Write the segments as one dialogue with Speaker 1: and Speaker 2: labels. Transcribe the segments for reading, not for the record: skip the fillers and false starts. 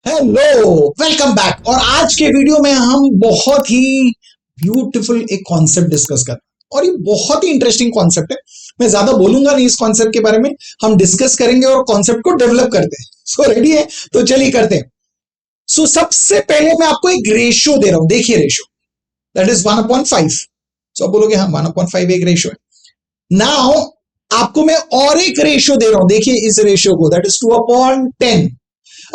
Speaker 1: Hello, welcome back. और आज के वीडियो में हम बहुत ही ब्यूटीफुल एक कॉन्सेप्ट डिस्कस कर रहे हैं और ये बहुत ही इंटरेस्टिंग कॉन्सेप्ट है। मैं ज्यादा बोलूंगा नहीं इस कॉन्सेप्ट के बारे में, हम डिस्कस करेंगे और कॉन्सेप्ट को डेवलप करते हैं। सो रेडी है? तो चलिए करते हैं। सो सबसे पहले मैं आपको एक रेशियो दे रहा हूं, देखिए रेशियो दैट इज 1/5। सो आप बोलोगे हाँ 1/5 एक रेशियो है। नाउ आपको मैं और एक रेशियो दे रहा हूं, देखिए इस रेशियो को, दैट इज 2/10।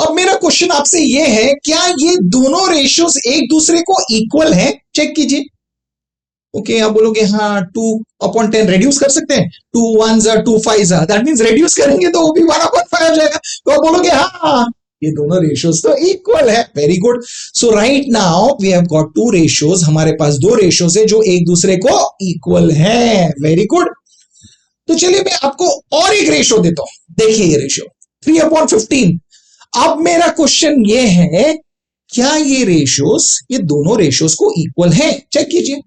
Speaker 1: अब मेरा क्वेश्चन आपसे ये है, क्या ये दोनों रेशियोज एक दूसरे को इक्वल हैं? चेक कीजिए। ओके, आप बोलोगे हाँ 2/10 रिड्यूस कर सकते हैं, 2 1s are 2 5s are, that means reduce करेंगे तो वो भी 1/5 हो जाएगा। तो आप बोलोगे हाँ ये दोनों रेशियोज तो इक्वल है। Very good. So right now we have got two ratios, हमारे पास दो रेशियोज है जो एक दूसरे को इक्वल है। Very good. तो चलिए मैं आपको और एक रेशियो देता हूं, देखिए ये रेशियो 3/15। अब मेरा क्वेश्चन ये है, क्या ये रेशियोस, ये दोनों रेशियोस को इक्वल है? चेक कीजिए।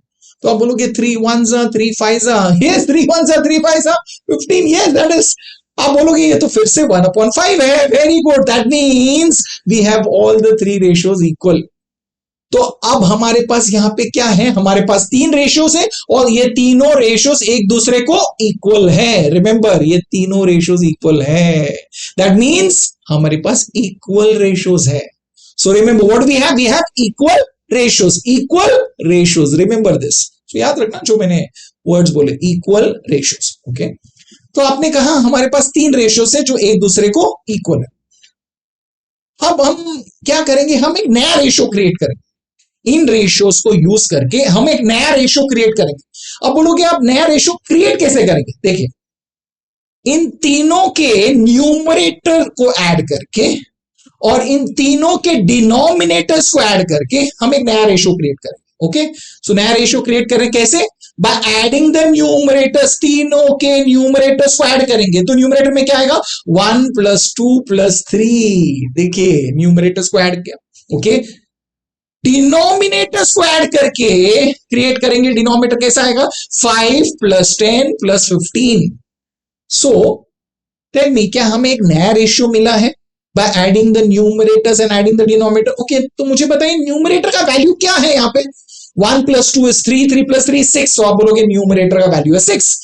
Speaker 1: तो आप बोलोगे 3 1s are 3 5s are, yes 3 1s are 3 5s are 15, yes that is। आप बोलोगे ये तो फिर से 1/5 है। Very good, that means we have all the three ratios equal. तो अब हमारे पास यहां पे क्या है, हमारे पास तीन रेशियोस है और ये तीनों रेशियोस एक दूसरे को इक्वल है। रिमेंबर, ये तीनों रेशियोस इक्वल है, दैट मींस हमारे पास इक्वल रेशियोस है। So remember what we have equal ratios, equal ratios, remember this. तो याद रखना जो मैंने वर्ड्स बोले, इक्वल रेशियोस। ओके, तो आपने कहा हमारे पास तीन रेशियोस है जो एक दूसरे को इक्वल है। अब हम क्या करेंगे, हम एक नया रेशियो क्रिएट करेंगे। इन रेशियोस को यूज करके हम एक नया रेशियो क्रिएट करेंगे। अब बोलोगे आप नया रेशियो क्रिएट कैसे करेंगे? देखिए, इन तीनों के न्यूमरेटर को ऐड करके और इन तीनों के डिनोमिनेटर्स को ऐड करके हम एक नया रेशियो क्रिएट करेंगे। ओके, सो नया रेशियो क्रिएट करें कैसे? बाय एडिंग द न्यूमरेटर्स, तीनों के न्यूमरेटर्स को ऐड करेंगे। तो न्यूमरेटर में क्या आएगा? 1 + 2 + 3। देखिए न्यूमरेटर्स को ऐड किया। ओके, डिनोमिनेटर्स को ऐड करके क्रिएट करेंगे। डिनोमिनेटर कैसा आएगा? 5 + 10 + 15। सो टेल मी, क्या हमें एक नया रेशियो मिला है bye adding the numerators and adding the denominator? Okay, तो मुझे बताइए न्यूमरेटर का वैल्यू क्या है यहाँ पे? 1 + 2 is 3, 3 + 3 is 6। तो आप बोलोगे न्यूमरेटर का वैल्यू है 6।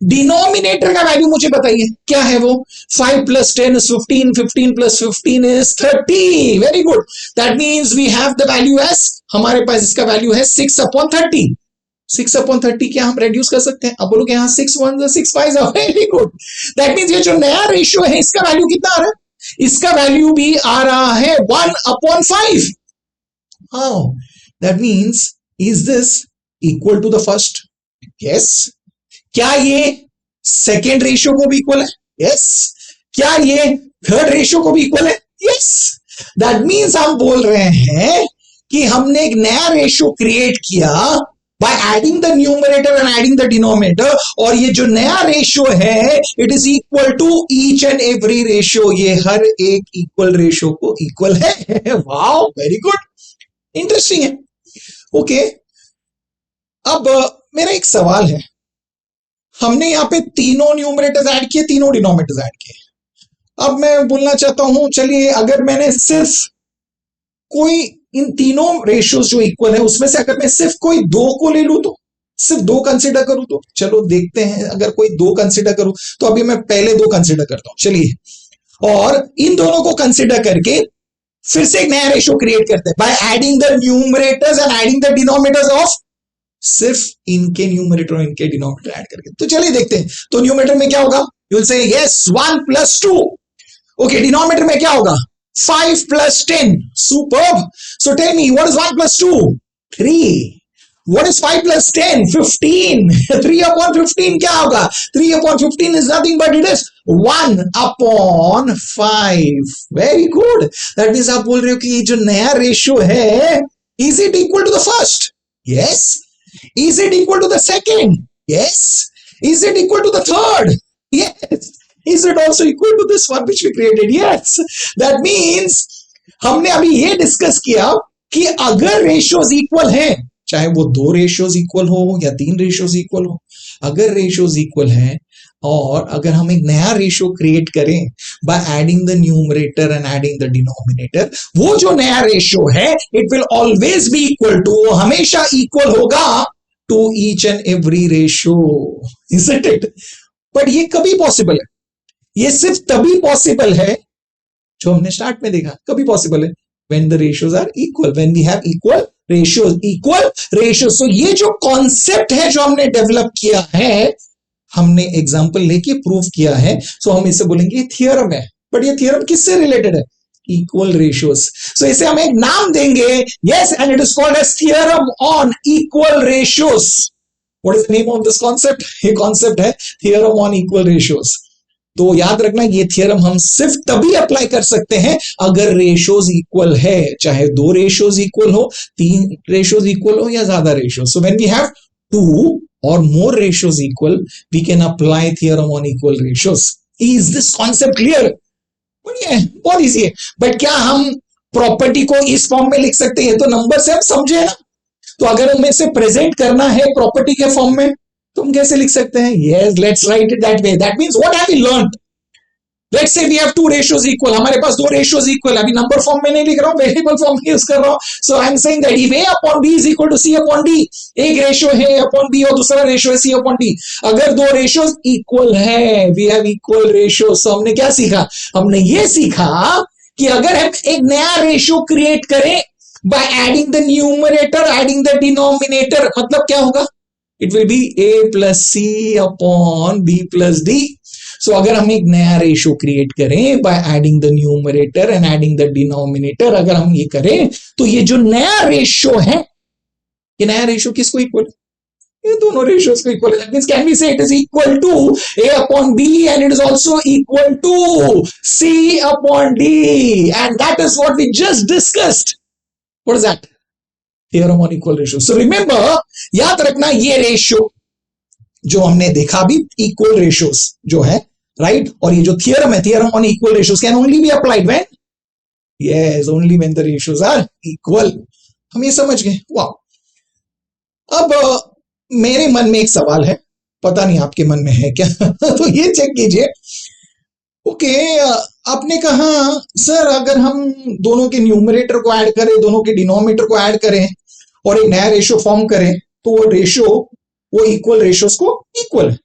Speaker 1: डिनोमिनेटर का वैल्यू मुझे बताइए क्या है वो? 5 + 10 is 15, 15 + 15 is 30। Very good, that means we have the value as, हमारे पास इसका वैल्यू है 6/30। 6/30 क्या हम रेड्यूस कर सकते हैं? अब बोलोगे यहाँ 6 1s are 6 5s are, very good. That means ये जो नया रेशियो है इसका वैल्यू कितना आ रहा है? इसका वैल्यू भी आ रहा है 1/5। How? That means is this equal to the first? Yes. क्या ये सेकेंड रेशियो को भी इक्वल है? यस। क्या ये थर्ड रेशियो को भी इक्वल है? यस। दैट मींस हम बोल रहे हैं कि हमने एक नया रेशियो क्रिएट किया by adding the numerator and adding the denominator, और ये जो नया रेशियो है it is equal to each and every ratio, ये हर एक इक्वल रेशियो को इक्वल है। वाओ, वेरी गुड, इंटरेस्टिंग है। ओके, अब मेरा एक सवाल है, हमने यहाँ पे तीनों न्यूमरेटर्स ऐड किए, तीनों डिनोमिनेटर्स ऐड किए। अब मैं बोलना चाहता हूं, चलिए अगर मैंने सिर्फ कोई इन तीनों रेशियोज जो इक्वल है उसमें से अगर मैं सिर्फ कोई दो को ले लूं, तो सिर्फ दो कंसीडर करूं, तो चलो देखते हैं। अगर कोई दो कंसीडर करूं तो अभी मैं पहले दो कंसीडर करता हूं, चलिए। और इन दोनों को कंसीडर करके फिर से एक नया रेशियो क्रिएट करते हैं bye adding the numerators and adding the denominators of, सिर्फ इनके न्यूमरेटर और इनके डिनोमिनेटर ऐड करके। तो चलिए देखते हैं। तो न्यूमरेटर में क्या होगा? You will say yes 1 + 2। Okay, denominator में क्या होगा? 5 + 10। Superb. So tell me, what is 1 + 2? 3. What is 5 + 10? 15. 3/15 क्या होगा? 3/15 is nothing but it is 1/5. Very good. That means आप बोल रहे हो कि ये जो नया रेशियो है, is it equal to the first? Yes. Is it equal to the second? Yes. Is it equal to the third? Yes. Is it also equal to this one which we created? Yes. That means हमने अभी ये discuss किया कि अगर ratios equal हैं, चाहे वो दो रेशियोज इक्वल हो या तीन रेशियोज इक्वल हो, अगर रेशियोज इक्वल हैं और अगर हम एक नया रेशियो क्रिएट करें by adding the numerator and adding the denominator, वो जो नया रेशियो है it will always be equal to, हमेशा इक्वल होगा to each and every ratio, isn't it? But ये कभी पॉसिबल है? ये सिर्फ तभी पॉसिबल है जो हमने स्टार्ट में देखा, कभी पॉसिबल है when the ratios are equal, when we have equal ratios. So ये जो कॉन्सेप्ट है जो हमने डेवलप किया है, हमने एग्जांपल लेके प्रूव किया है, सो हम इसे बोलेंगे थियरम है. बट ये थियरम किससे रिलेटेड है? Equal ratios. सो इसे हम एक नाम देंगे, yes, and it is called as theorem on equal ratios. What is the name of this concept? ये कॉन्सेप्ट है थियरम ऑन इक्वल रेशियोज. तो याद रखना, ये थियरम हम सिर्फ तभी अप्लाई कर सकते हैं अगर रेशियोज इक्वल है, चाहे 2 रेशियोज इक्वल हो, 3 रेशियोज इक्वल हो या ज्यादा ratio. So when we have 2 or more ratios equal, we can apply theorem on equal ratios. Is this concept clear? बढ़िया, बहुत इजी है. बट क्या हम प्रॉपर्टी को इस फॉर्म में लिख सकते हैं? तो नंबर से हम समझे ना. तो अगर हमें इसे प्रेजेंट करना है प्रॉपर्टी के फॉर्म में, तो हम कैसे लिख सकते हैं? Yes, let's write it that way. That means what have we learned? Let's say we have 2 ratios equal. हमारे पास 2 ratios equal. अभी नंबर फॉर्म में नहीं लिख रहा हूं, वेरिएबल फॉर्म में यूज कर रहा हूं. So I'm saying that if A upon B is equal to C upon D, एक रेशियो है A upon B और दूसरा रेशियो है C upon D. अगर 2 रेशियोज इक्वल है, we have equal ratios. So हमने क्या सीखा? हमने ये सीखा कि अगर हम एक नया रेशियो क्रिएट करें by adding the numerator, adding the denominator, मतलब क्या होगा? It will be A plus C upon B plus D. So अगर हम एक नया रेशियो क्रिएट करें by adding the numerator and adding the denominator, अगर हम ये करें तो ये जो नया रेशियो है, ये नया रेशियो किसको इक्वल? ये दोनों रेशियोज को इक्वल है. That means can we say it is equal to A upon B and it is also equal to C upon D, and that is what we just discussed. What is that? Theorem on equal ratios. So remember, याद रखना, ये ratio जो हमने देखा अभी, equal ratios जो है, right, और ये जो थियरम है, theorem on equal ratios, can only be applied when, yes, only when the ratios are equal. हम ये समझ गए. वाह. अब मेरे मन में एक सवाल है, पता नहीं आपके मन में है क्या? तो ये चेक कीजिए. ओके, आपने कहा सर अगर हम दोनों के न्यूमरेटर को ऐड करें, दोनों के डिनोमिनेटर को ऐड करें और एक नया रेशियो फॉर्म करें, तो वो रेशियो, वो इक्वल रेशियोज को इक्वल है.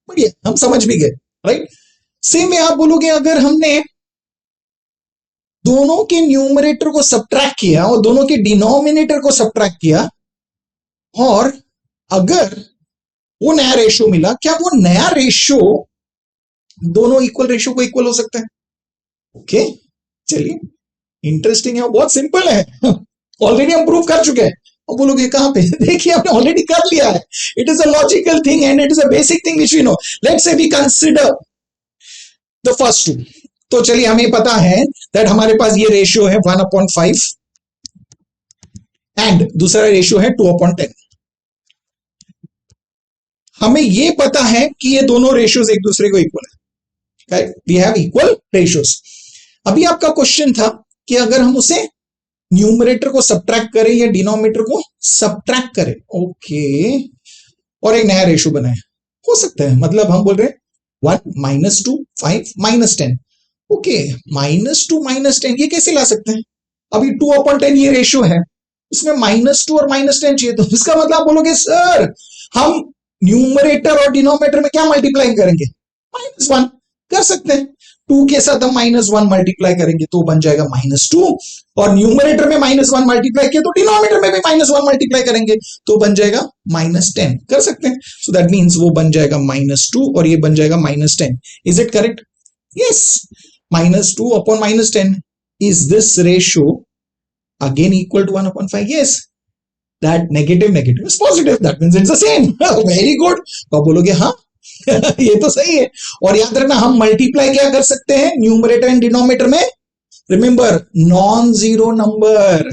Speaker 1: बढ़िया, हम समझ भी गए, राइट. सेम में आप बोलोगे अगर हमने दोनों के न्यूमरेटर को सब्ट्रैक्ट किया और दोनों के डिनोमिनेटर को सब्ट्रैक्ट किया, और अगर वो नया रेशियो मिला, क्या वो नया रेशियो दोनों इक्वल रेशियो को इक्वल हो सकता है? ओके, चलिए, इंटरेस्टिंग है, बहुत सिंपल है. ऑलरेडी हम प्रूव कर चुके हैं. और बोलोगे कहां पे? देखिए, हमने ऑलरेडी कर लिया है. It is a logical thing and it is a basic thing which we know. Let's say we consider the first 2. तो चलिए, हमें पता है दैट हमारे पास ये रेशियो है 1/5 एंड दूसरा रेशियो है 2/10. हमें ये पता है कि ये दोनों रेशियोज एक दूसरे को इक्वल है. We have equal ratios. अभी आपका क्वेश्चन था कि अगर हम उसे न्यूमरेटर को सब्ट्रैक्ट करें या डिनोमिनेटर को सब्ट्रैक्ट करें, ओके, और एक नया रेशियो बनाए, हो सकता है. मतलब हम बोल रहे हैं 1 - 2 5 - 10. ओके, -2 - 10 ये कैसे ला सकते हैं? अभी 2/10 ये रेशियो है, उसमें -2 और -10 चाहिए. तो इसका मतलब आप बोलोगे सर हम न्यूमरेटर और डिनोमिनेटर में क्या मल्टीप्लाई करेंगे? -1 कर सकते हैं. 2 के साथ हम -1 मल्टीप्लाई करेंगे तो बन जाएगा -2, और न्यूमरेटर में -1 मल्टीप्लाई किया तो डिनोमिनेटर में भी -1 मल्टीप्लाई करेंगे तो बन जाएगा -10. कर सकते हैं. सो दैट मींस वो बन जाएगा -2 और ये बन जाएगा -10. Is it correct? Yes. -2 upon -10. Is this ratio again equal to 1/5? Yes. That negative is positive. That means it's the same. Very good. तो आप बोलोगे हाँ, ये तो सही है. और याद रखना, हम मल्टीप्लाई क्या कर सकते हैं न्यूमरेटर एंड डिनोमिनेटर में? Remember, non zero number.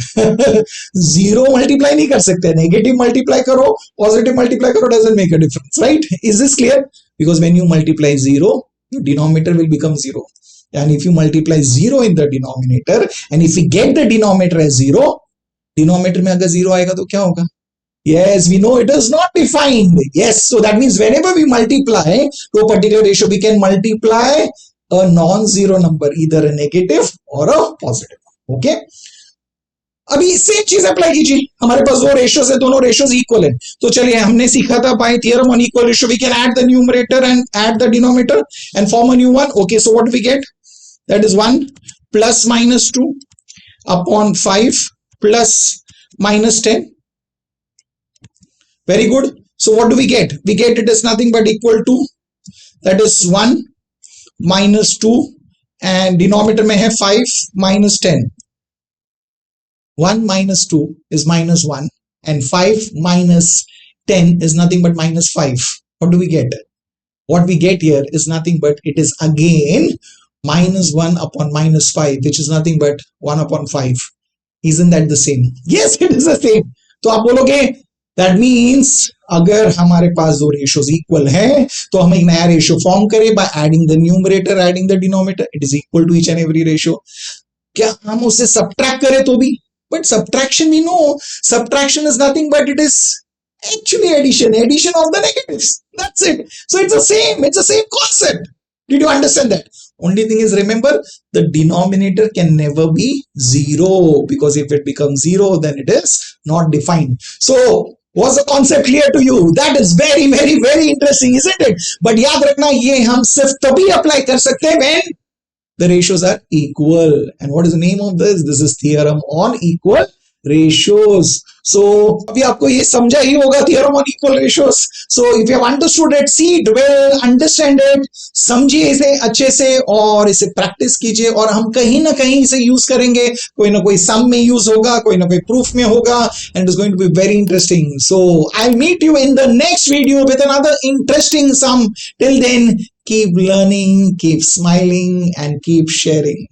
Speaker 1: Zero multiply नहीं कर सकते. नेगेटिव मल्टीप्लाई करो, पॉजिटिव मल्टीप्लाई करो, doesn't make a difference, right? Is this clear? Because when you multiply zero, your denominator will become 0. And if you multiply 0 in the denominator, and if we get the denominator as 0, denominator में अगर 0 आएगा तो क्या होगा? Yes, we know it is not defined. Yes, so that means whenever we multiply to a particular ratio, we can multiply a non-zero number, either a negative or a positive. Okay. अभी same चीज apply कीजिए, हमारे पास दो ratios है, दोनों ratios equal है, तो चलिए हमने सीखा था by theorem on equal ratio we can add the numerator and add the denominator and form a new one. Okay, so what we get, that is 1 plus minus 2 upon 5 plus minus 10. Very good. So what do we get? We get it is nothing but equal to, that is 1 minus 2 and denominator में है 5 minus 10. 1 minus 2 is minus 1 and 5 minus 10 is nothing but minus 5. What do we get? What we get here is nothing but it is again minus 1 upon minus 5, which is nothing but 1 upon 5. Isn't that the same? Yes, it is the same. तो आप बोलोगे that means अगर हमारे पास दो ratios equal है तो हम एक नया रेशियो फॉर्म करें by adding the numerator adding the denominator, it is equal to each and every ratio. क्या हम उससे सब्ट्रैक्ट करें तो भी, but subtraction we know, subtraction is nothing but it is actually addition of the negatives. That's it. So it's the same concept. Did you understand that? Only thing is, remember, the denominator can never be 0, because if it becomes 0 then it is not defined. So was the concept clear to you? That is very very very interesting, isn't it? But याद रखना, ये हम सिर्फ तभी apply कर सकते हैं when the ratios are equal. And what is the name of this? This is theorem on equal ratios. So अभी आपको ये समझा ही होगा theorem on equal ratios. So if you have understood it, see it well, understand it, समझिए इसे अच्छे से और इसे प्रैक्टिस कीजिए. और हम कहीं ना कहीं इसे यूज करेंगे, कोई ना कोई सम में यूज होगा, कोई ना कोई प्रूफ में होगा, and it is going to be very interesting. So I'll meet you in the next video with another interesting sum. Till then, keep learning, keep smiling and keep sharing.